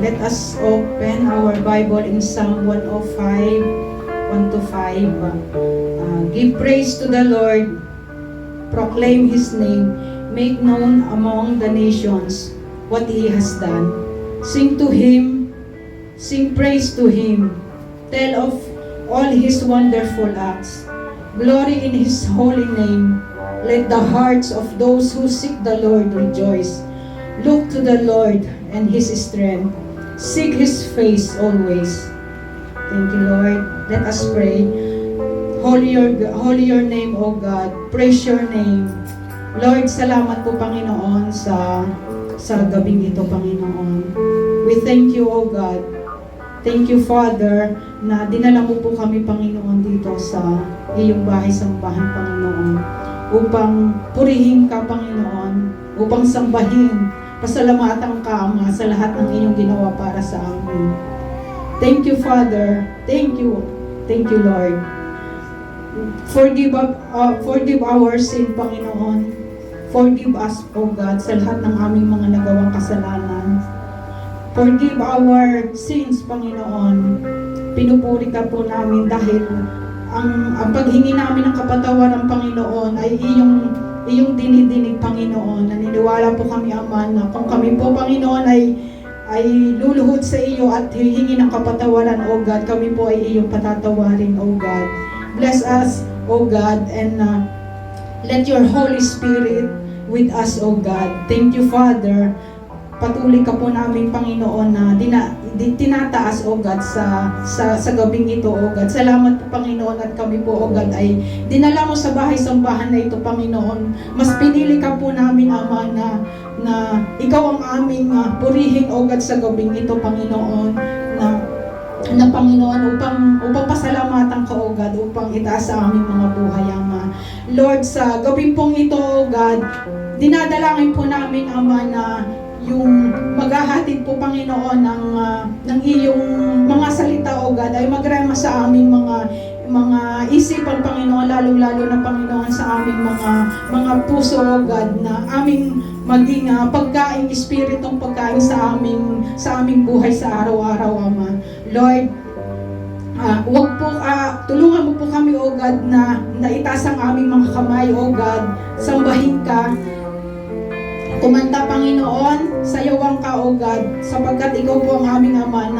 Let us open our Bible in Psalm 105, 1 to 5. Give praise to the Lord, proclaim His name, make known among the nations what He has done. Sing to Him, sing praise to Him, tell of all His wonderful acts. Glory in His holy name. Let the hearts of those who seek the Lord rejoice. Look to the Lord and His strength. Seek His face always. Thank you, Lord. Let us pray. Holy your name, O God. Praise your name. Lord, salamat po, Panginoon, sa gabing ito, Panginoon. We thank you, O God. Thank you, Father, na dinala mo po kami, Panginoon, dito sa iyong bahay-sambahan, Panginoon, upang purihin ka, Panginoon, upang sambahin, pasalamatan ka, Ama, sa lahat ng iyong ginawa para sa amin. Thank you, Father. Thank you. Thank you, Lord. Forgive our sin, Panginoon. Forgive us, O God, sa lahat ng aming mga nagawang kasalanan. Forgive our sins, Panginoon. Pinupuri ka po namin dahil ang paghingi namin ng kapatawaran, Panginoon, ay iyong dinidinig, Panginoon. Naniniwala po kami, Ama, na kung kami po, Panginoon, ay luluhod sa iyo at hihingi ng kapatawaran, O God, kami po ay iyong patatawarin, O God. Bless us, O God, and let your Holy Spirit with us, O God. Thank you, Father. Patuloy ka po namin, Panginoon, na tinataas, O God, sa gabing ito, O God. Salamat po, Panginoon, at kami po, O God, ay dinala mo sa bahay-sambahan na ito, Panginoon. Mas pinili ka po namin, Ama, na ikaw ang aming purihin, O God, sa gabing ito, Panginoon, na Panginoon, upang pasalamatan ka, O God, upang itaas sa aming mga buhay, Ama. Lord, sa gabing pong ito, O God, dinadalangin po namin, Ama, na yung maghahatid po, Panginoon, ng iyong mga salita, O God, ay magrema sa aming mga isipan, Panginoon, lalong-lalo na, Panginoon, sa aming mga puso, O God, na aming maging pagkain, espiritong pagkain sa aming buhay sa araw-araw, Ama. Lord, tulungan mo po kami, O God, na itaas ang aming mga kamay, O God, sambahin ka. Kumanta, Panginoon, sayawan ka, O God, sapagkat ikaw po ang aming Ama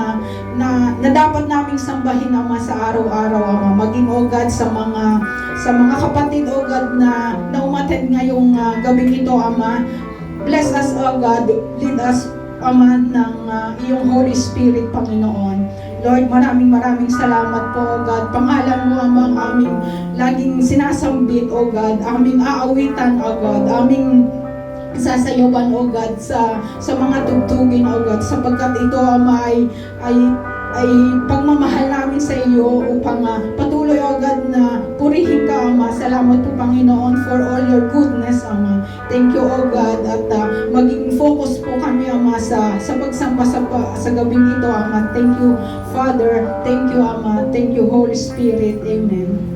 na dapat naming sambahin, Ama, sa araw-araw, Ama. Maging, O God, sa mga kapatid, O God, na umattend ngayong gabing ito, Ama. Bless us, O God. Lead us, Ama, ng iyong Holy Spirit, Panginoon. Lord, maraming salamat po, O God. Pangalan mo, Ama, ang aming laging sinasambit, O God. Aming aawitan, O God. Aming sasayawan, O God, sa mga tugtugin, O God, sapagkat ito, Ama, ay pagmamahal namin sa iyo upang patuloy, O God, na purihin ka, Ama. Salamat po, Panginoon, for all your goodness, Ama. Thank you, O God, at maging focus po kami, Ama, sa pagsamba sa gabing ito, Ama. Thank you, Father. Thank you, Ama. Thank you, Holy Spirit. Amen.